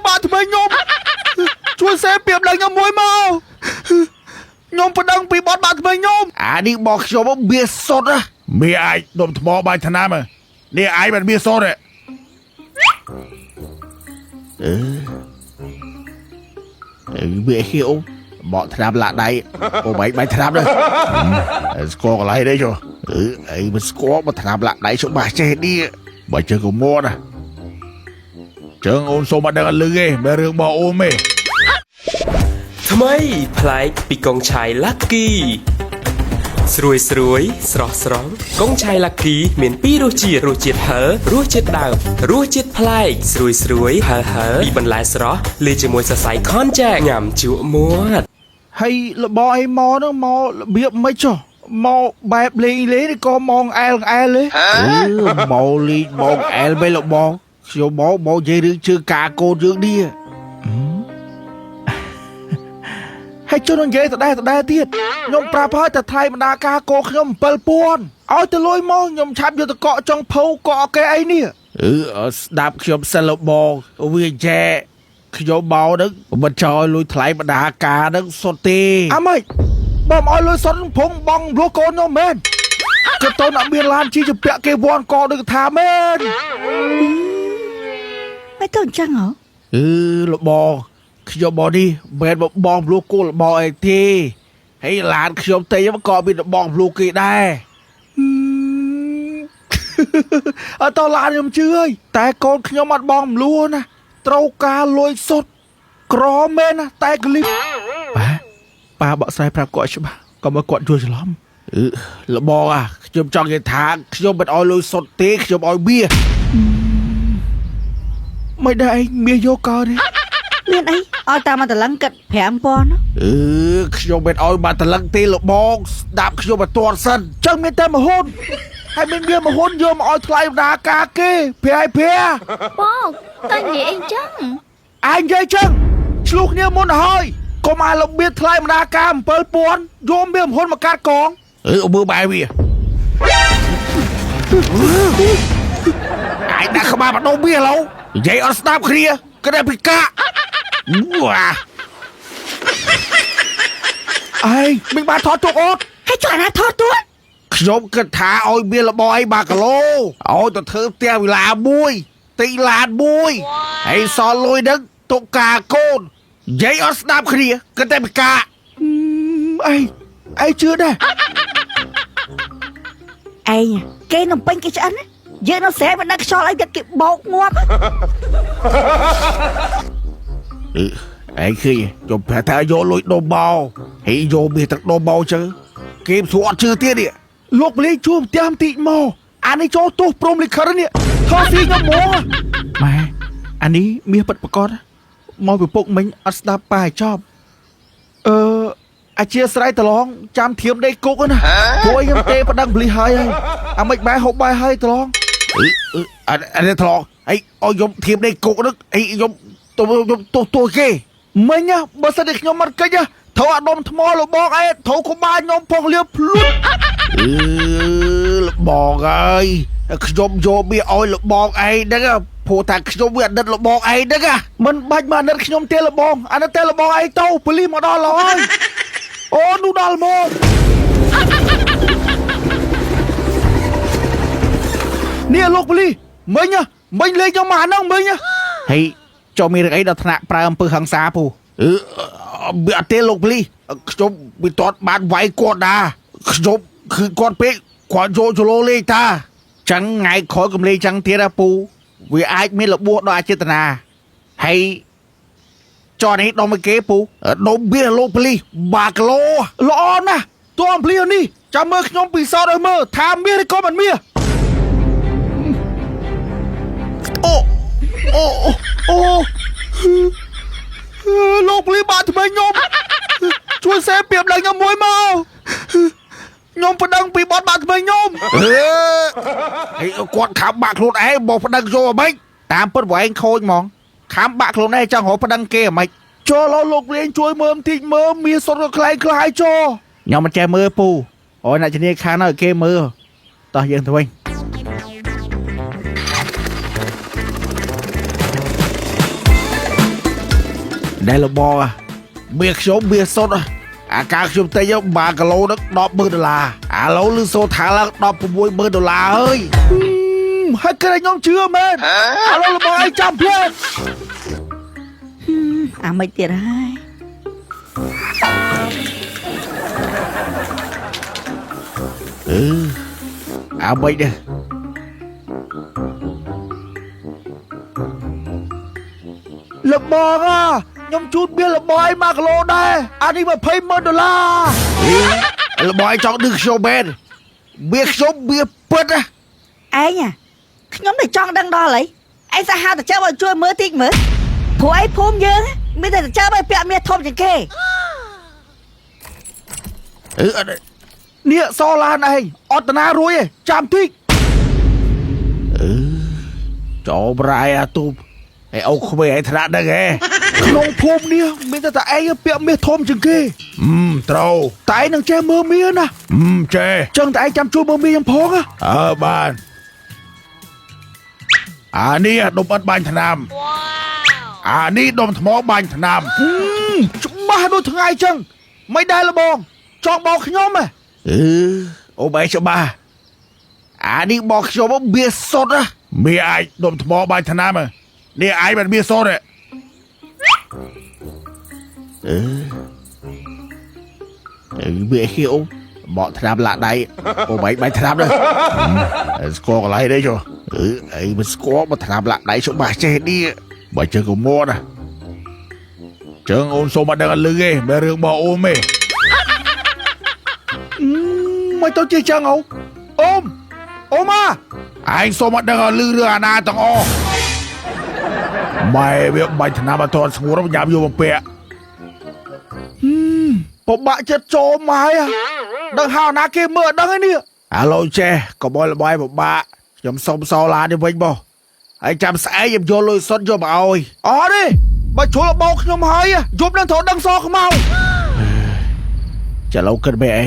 បាថ្មីខ្ញុំជួយសេពីបឡើងខ្ញុំមួយមកខ្ញុំប្តឹងពីបទបាថ្មីខ្ញុំអានេះบอกខ្ញុំវាសុតមានអាចដុំថ្មបាយថ្នាំនេះអាចមិនមានសុតវាហៀវបកថ្នាំឡាក់ដៃអូបាយថ្នាំនេះស្គាល់កន្លែងនេះចុះអីមិនស្គាល់មកថ្នាំឡាក់ដៃជុំបាសចេះនេះបើជើងកុំមកណាជើងអូនសូមមកដឹងអត់លឺទេមិនរឿងរបស់អូនទេថ្មីប្លែកពីកងឆៃ Lucky ស្រួយស្រស់ស្រង់កងឆៃ Lucky មានពីររសជាតិហឹររសជាតិដើមរសជាតិប្លែកស្រួយហឹរពីបន្លែស្រស់លាយជាមួយសរសៃខនចាញ៉ាំជក់មាត់ហើយរបស់អីមកនោះមករបៀបមិនចុះមកបែបលេងក៏មកអែលទេមកលេងមកអែលបែបរបស់ខ្ញុំមកនិយាយរឿងជើងការកូនយើងនេះហើយជន់និយាយដដែលទៀតខ្ញុំប្រាប់ហើយតែថ្លៃបណ្ដាការកោខ្ញុំ 7,000 ឲ្យទៅលុយមកខ្ញុំឆាប់យកទៅកក់ចង់ភៅកក់គេអីនេះស្ដាប់ខ្ញុំសិនលបងវាចែខ្ញុំមកនឹងមិនចោលលុយថ្លៃបណ្ដាការនឹងសុទ្ធទេអម៉េចបងឲ្យលុយសុទ្ធភងបងលួកូនខ្ញុំមែនក៏តើអ្នកមានឡានជីជាពាក់គេវាន់កនឹងថាមែនមិនទៅអញ្ចឹងហ៎លបងខ្ញុំមកនេះមិនបងលួកូនរបស់អីទេហើយឡានខ្ញុំទេក៏មានបងលួកគេដែរអត់តឡានខ្ញុំជឿអើយតែកូនខ្ញុំអត់បងលួណាត្រូវការលុយសុទ្ធក្រមែនណាតែក្លីបប៉ាបកស្រាយប្រាប់គាត់ច្បាស់ក៏មកគាត់យល់ច្រឡំលបងខ្ញុំចង់និយាយថាខ្ញុំមិនអោយលុយសុទ្ធទេខ្ញុំអោយមាសមិនដែរមាសយកកោទេមានអីឲ្យតាមមកតឡឹងគិត 5,000 ខ្ញុំមិនអោយមកតឡឹងទេលបងស្ដាប់ខ្ញុំមកតន់សិនចឹងមានតែមហូនហើយមានមហូនយកមកឲ្យថ្លៃបណ្ដាការគេបងតើនិយាយអីចឹងអញនិយាយចឹងឆ្លុះគ្នាមុនហើយកុំឲ្យលបៀថ្លៃបណ្ដាការ 7,000 យកមានមហូនមកកាត់កងមើលបែបវាអាយដាក់ក្បាលបដូរវាឡូវនិយាយអត់ស្ដាប់គ្នាក៏តែពិកាវ៉ាអីមិនបានថតទូកអត់ហើយចុះណាថតទូកខ្ញុំគិតថាឲ្យមានរបស់អី1គីឡូឲ្យទៅធ្វើផ្ទះវិឡាមួយទីឡានមួយហើយសល់លុយនឹងទុកការកូននិយាយអត់ស្ដាប់គ្នាក៏តែពិកាអីជឿដែរឯងគេនំពេញគេឆ្អិនយើងនៅស្រែមិនដឹងខ្យល់អីគេបោកងាប់ឯងឃើញខ្ញុំប្រាប់ថាយកលុយដូបោហើយយកមាសទឹកដូបោចឹងគេមិនស្រួលអត់ជឿទៀតនេះលោកបលីជួបផ្ទះបន្តិចមកអានេះចូលទោសព្រមលិខិតនេះថតស៊ីខ្ញុំហ្មងម៉ែអានេះមាសពិតប្រកបមកពីពុកមិញអត់ស្ដាប់ប៉ាឲ្យចប់អាជាស្រ័យតឡងចាំធៀមដីគុកណាព្រោះខ្ញុំទេប្តឹងបលីហើយអាមិនបែហូបបាយហើយតឡងអានេះតឡងអីឲ្យខ្ញុំធៀមដីគុកហ្នឹងអីខ្ញុំទោះគេមិញបើសិនតែខ្ញុំមិនកិច្ចត្រូវអាដុំថ្មលបងអីត្រូវក្បាលខ្ញុំផងលៀបភ្លុតលបងអើយខ្ញុំយកវាឲ្យលបងឯងហ្នឹងព្រោះតែខ្ញុំវាអតីតលបងឯងហ្នឹងមិនបាច់មកអាណិតខ្ញុំទេលបងអាណិតទេលបងឯងទៅប៉ូលីសមកដល់ហើយអូនោះដល់មកនេះលោកប៉ូលីសមិញលេងខ្ញុំមកអាហ្នឹងមិញហេចូលមានរឿងអីដល់ថ្នាក់ប្រើអំពើហិង្សាពូវាអត់ទេលោកប៉ូលីសខ្ញុំវាតតបានវាយគាត់ដែរខ្ញុំគឺគាត់ពេកគាត់យកចលោលេងតាចឹងថ្ងៃក្រោយកំលេងចឹងទៀតពូវាអាចមានរបួសដល់អចេតនាហើយចរនេះដុំឲ្យគេពូដុំវាលោកប៉ូលីស1គីឡូល្អណាស់តួអំភ្លៀវនេះចាំមើលខ្ញុំពិសោធន៍ឲ្យមើលថាមានឬក៏មិនមានអូលោកប៉ូលីសបាក់ថ្មីខ្ញុំជួយសេពីបឡើងខ្ញុំមួយមកខ្ញុំប្តឹងពីបទបាក់ថ្មីខ្ញុំហើយគាត់ខំបាក់ខ្លួនឯងមកប្តឹងយកអ្ហ្មិចតាមពិតវែងខូចហ្មងខំបាក់ខ្លួនឯងចង់រកប្តឹងគេអ្ហ្មិចចូលលោកលេងជួយមើលបន្តិចមើលមានសុទ្ធខ្លែងខ្លាយចូលខ្ញុំមិនចេះមើលពូអូយអ្នកជំនាញខាងឲ្យគេមើលតោះយើងទៅវិញ đây là bò bia sống bia sốt cá chúng ta nhớ 3 kg đó $10 lâu lư số thả là $10 ơi hai cái này nhóm chưa men lâu là bò ai chăm phết mấy tiền hai mấy đây là bò nhóm chút biết là bò ai mặc lô đây anh đi mà pay $10 là bò ai chọn được show ben biết số biết bớt ai nha nhóm này chọn đăng đo lấy anh sẽ hao để chơi bao chui mới tích mới phụ ấy phôm dơ bây giờ chơi bao bẹo mẹ thôm chẳng kê nè so là này Otana rồi chạm thích cho brai tụpไอ้เอาเข้าไปไอ้ธนาได้ไงน้องพรมเนี่ยมีแต่ไอ้เปียเมียทอมจังกี้เต้าแต่ไอ้นังแจมือเมียนะเจจังแต่ไอ้จำช่วยมือเมียยังพองบ้านนี่ดมอัดบานธนามนี่ดมทมอบานธนามบ้าโดนทั้งไงจังไม่ได้ละบองจองบอกขยมโอ้ใบชบ้านี่บอกขยมว่าเบียสดเมียไอ้ดมทมอบานธนามนี่ไอ้มันมีโซ่เนี่ยเบี้ยขี้อุ้มบอกทำละได้โอ้ใบทำเลยสกอร์อะไรได้จ้ะไอ้มันสกอร์มาทำละได้ชมบ้าเจนี่ใบเจอกับโม่นะเจอโอนโซมาเดินเลยไม่เรื่องบอกโอมไม่ต้องเจ๊จังเอาโอมมาไอ้โซมาเดินลือเรือนาต้องอไม่เบี้ยใบธนามาทอนสงูรับยามอยู่บนเปียผมบะจะโจมไหมดังหานาเกมเมอร์ดังไอ้เนี่ยฮัลโหลเจก็บอยละบอยผมบะยำส้มซอลาดิเว้ยบ่ไอ้จำสายยำโยนเลยสดโยมเอาอ๋อดิมาชวนละบอกยำหายยมดังถอดดังซอขมเอาจะเล่ากันไปไอ้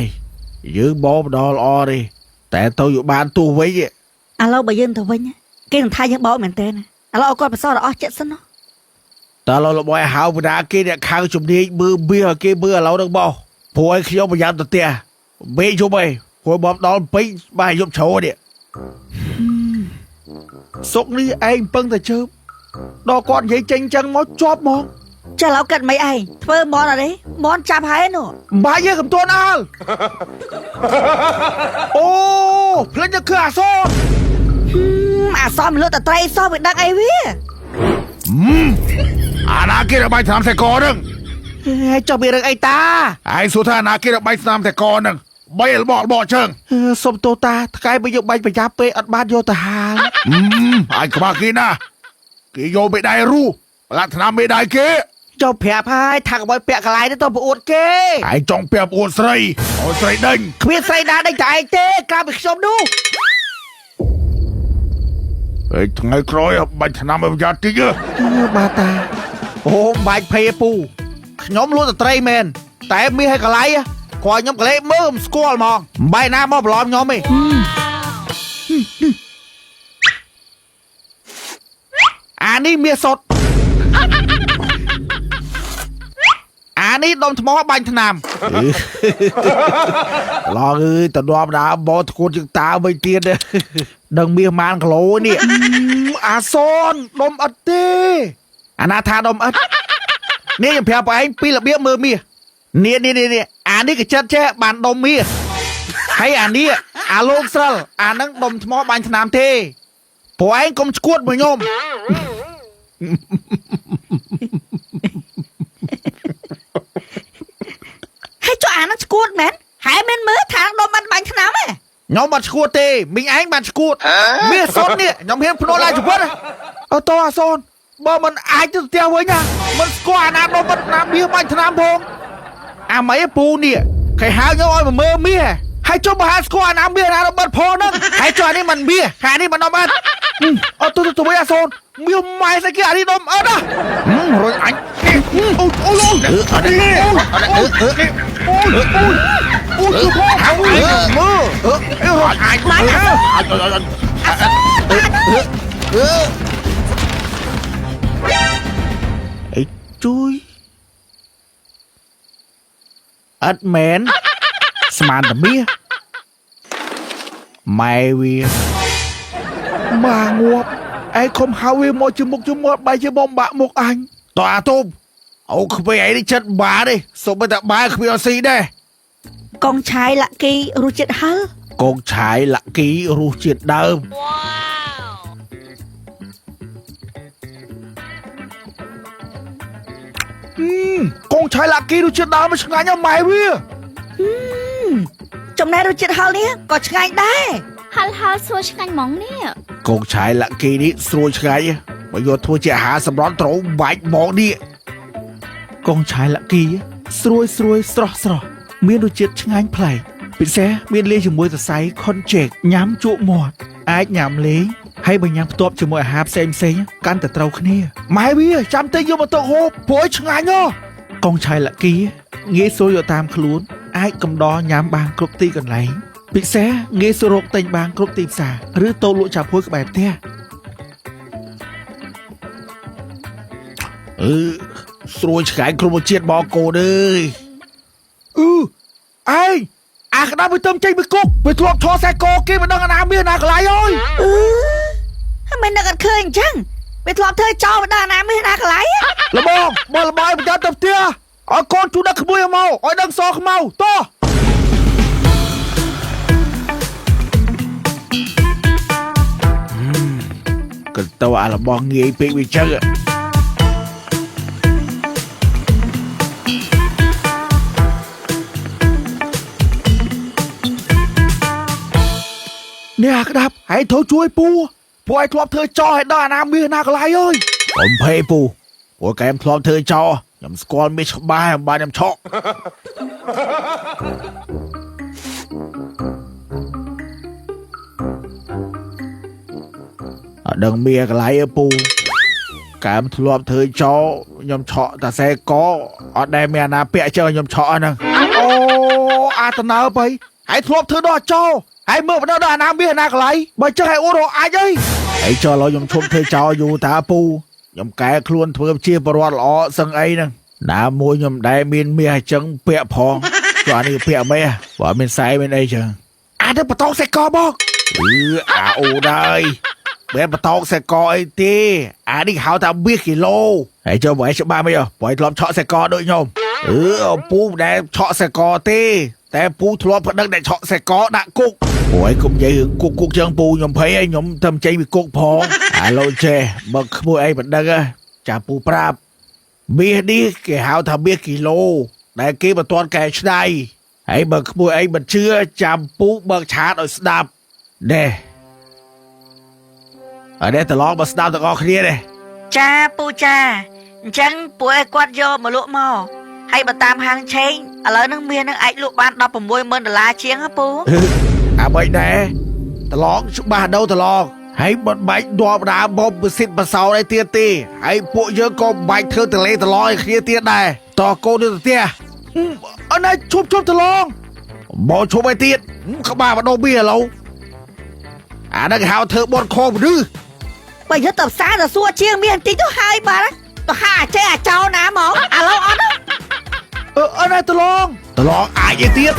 ยืมบอมดอลออดิแต่ตัวอยู่บ้านตัวไว้lâu bà dân thôi vinh cái thằng thay những bó mình tên lâu con mà sao là chết sân nó แต่เราละบอยหาวไปด่าเกเนี่ยข้างจุ่มนี้มือเบี้ยเกเบื่อเราดังบ่พวยเขียวพยายามตัวเตี้ยเบี้ยจุ่มไปพวยบอมดอนไปบ้านยมโชว์เนี่ยสกนี้ไอ้เพิ่งแต่เชิมดอกก้อนใหญ่จังจังมอชอบมอง จะlâu cận mấy ai phơ món ở đấy món chạm hái nữa บ้าเยอะกับตัวนั่นโอ้เพลงจะคืออาโซซ่อมเลือดแต่ไตรซ่อมเป็นดังไอ้เว้ยนาเกะใบสนามแต่ก่อนนึง cho bị được ai ta ไอ้สุธานาเกะใบสนามแต่ก่อนนึงใบบอกเชิงสมโตตาถ้าใครไปยกใบไปจับเปอัดบ้านโยตาหางไอ้ขมากินนะกิโยไม่ได้รู้ลักษณะไม่ได้เกะ cho phép hai thằng bói bẹt cái lái đó tôi bị uột kê ไอ้จงเปียบอวดใส่เอาใส่เด้ง biết xây đá đánh chạy tê ca bị xôm đu ไอ้ทั้งไอ้ครอยใบสนามไม่ยาติเยอะบาตาโอ้ใบเพย์ปูnhóm luôn là tray menแต่มีให้กระไรคอยnhómกระเล่มือมสกอลมองใบหน้ามอบล้อมnhóm miนี่เมียสดนี่ดมทมอบันธนามรอแต่ดอมดาบอทคนจึงตาไม่เตียนเลยดังเมียมันกโลนี่อาซอนดมอัดเต้นาธาดมอัดนี่ยังเพียบไปปีละเบี้ยมือเมียเนี่ยนี่ก็เช็ดแช่บานดมเมียให้นี้โลกสลนั่งดมทมอบันธนามเทพอไอ้กลมสกวดมือยมให้cho nó squat mến hãy bên mới thằng đồ mặt bánh thế nào ấy nhóm mặt squat tê mình anh mặt squat mía son nè nhóm hiệp pro lại chụp bớt to son bơ mình ai cho tiêu với nha mình squat nam đồ mặt nam bia bánh thế nào phong mấy pu nè cái háo nhau ơi mà mơ mía hay cho bà squat nam bia nào đồ mặt phong nữa hay cho anh mình bia hai đi mình đồ mặt tôi bây giờ son miêu mày sẽ kia đi đồ ớt à rồi anh ôi chui អត់មែនស្មានតែមាសម៉ែវាម៉ាងាប់ឯងខំហៅវាមកជាមុខជាមាត់បែរជាបំបាក់មុខអញតោះអាទុំអូគ្មានអីនេះចិត្តបាទេសូមតែបាយគ្មានអត់ស៊ីដែរ កងឆាយលាក់គីរសជាតិហឹរ កងឆាយលាក់គីរសជាតិដើម កងឆាយលាក់គីរសជាតិដើមមិនឆ្ងាញ់ណាស់ម៉ែវា ចំណែករសជាតិហឹរនេះក៏ឆ្ងាញ់ដែរ ហលស្រួលឆ្ងាញ់ហ្មងនេះ កងឆាយលាក់គីនេះស្រួលឆ្ងាញ់បើយកធ្វើជាអាហារសម្រន់ត្រូវបាច់មកនេះកងឆាយលាក់គីស្រួយស្រស់មានរសជាតិឆ្ងាញ់ប្លែកពិសេសមានលាយជាមួយសរសៃខុនជែកញ៉ាំជក់មាត់អាចញ៉ាំលេងហើយបើញ៉ាំផ្ទាប់ជាមួយអាហារផ្សេងកាន់តែត្រូវគ្នាម៉ែវាចាំតែយកមកទុកហូបព្រោះឆ្ងាញ់ហ៎កងឆាយលាក់គីងាយស្រួលយកតាមខ្លួនអាចកំដរញ៉ាំបានគ្រប់ទីកន្លែងពិសេសងាយស្រួលរកទិញបានគ្រប់ទីផ្សារឬតូបលក់ចាប់ហួយក្បែរផ្ទះស្រួយឆ្ងាញ់គ្រប់រសជាតិបងកូនអើយឯងអាក្តាប់វាទៅចេញពីគុកវាធ្លាប់ឈរខ្សែកគេមិនដឹងអាណាមានណាកន្លែងអើយ មិននឹកអត់ឃើញអញ្ចឹងវាធ្លាប់ធ្វើចោលមិនដឹងណាមានណាកន្លែង លបងបើលបាយប្រចាំទៅផ្ទះឲ្យកូនជួយដឹកក្មួយមកឲ្យដឹងសខ្មៅតោះក៏ទៅអាលបងងាយពេកវាចឹងនេះអាក្តាប់ហើយត្រូវជួយពូពួកឯងធ្លាប់ធ្វើចោលឲ្យដល់អាណាមានណាកន្លែងអើយកុំភ័យពូពួកកែមធ្លាប់ធ្វើចោលខ្ញុំស្គាល់មានច្បាស់បានខ្ញុំឆក់អត់ដឹងមានកន្លែងអើពូកែមធ្លាប់ធ្វើចោលខ្ញុំឆក់តែខ្សែកអត់ដែលមានអាណាពាក់ជើងខ្ញុំឆក់ហ្នឹងអូអាតណើបើហើយធ្លាប់ធ្វើដល់ចោលហើយមើលបណ្ដោះដល់អាណាមានអាណាកន្លែងបើចឹងឲ្យអ៊ូរអាចអីចោលខ្ញុំឈប់ធ្វើចោលយូរតាពូខ្ញុំកែខ្លួនធ្វើជាបរិវត្តល្អសឹងអីហ្នឹងណាមួយខ្ញុំដែលមានមាសអញ្ចឹងពាក់ផងព្រោះអានេះពាក់មាសបើមានខ្សែមានអីចឹងអានេះបតោកខ្សែកមកអាអូដែរបែបបតោកខ្សែកអីទេអានេះហៅថាមាសគីឡូហើយចូលបើច្បាស់មិនបើធ្លាប់ឆក់ខ្សែកដូចខ្ញុំពូដែលឆក់ខ្សែកទេតែពូធ្លាប់ប្តឹងតែឆក់ខ្សែកដាក់គុកអូយគុំនិយាយរឿងគុកចឹងពូខ្ញុំភ័យឯងខ្ញុំទៅចេញពីគុកផងអាឡូចេះបើក្មួយអីប្តឹងចាពូប្រាប់មាសនេះគេហៅថាមាសគីឡូដែលគេមិនទាន់កែច្នៃហើយបើក្មួយអីមិនជឿចាំពូបើកឆាតឲ្យស្ដាប់នេះអរេតឡងបើស្ដាប់ទាំងអស់គ្នានេះ ចាពូចាអញ្ចឹងពួកឯងគាត់យកមកលក់មកហើយបើតាមហាងឆេងឥឡូវហ្នឹងមាននឹងអាចលក់បាន$16,000ជាងហ៎ពូ អាបីដែរតឡងច្បាស់ដូវតឡងហើយបត់បាច់ដបដាបបប្រសិទ្ធបសោអីទៀតទេហើយពួកយើងក៏បាច់ធ្វើតលេតឡងឲ្យគ្នាទៀតដែរតោះកូនទៅផ្ទះអត់ណាឈប់តឡងមកឈប់ឲ្យទៀតក្បាលបដោបៀឥឡូវអានេះគេហៅធ្វើបត់ខំឬ បើយកទៅផ្សារទៅសួរជាងមានតិចទៅហើយបាទទៅហាចេះអាចោលណាមកឥឡូវអត់ អត់ណាតឡងអាចឯទៀត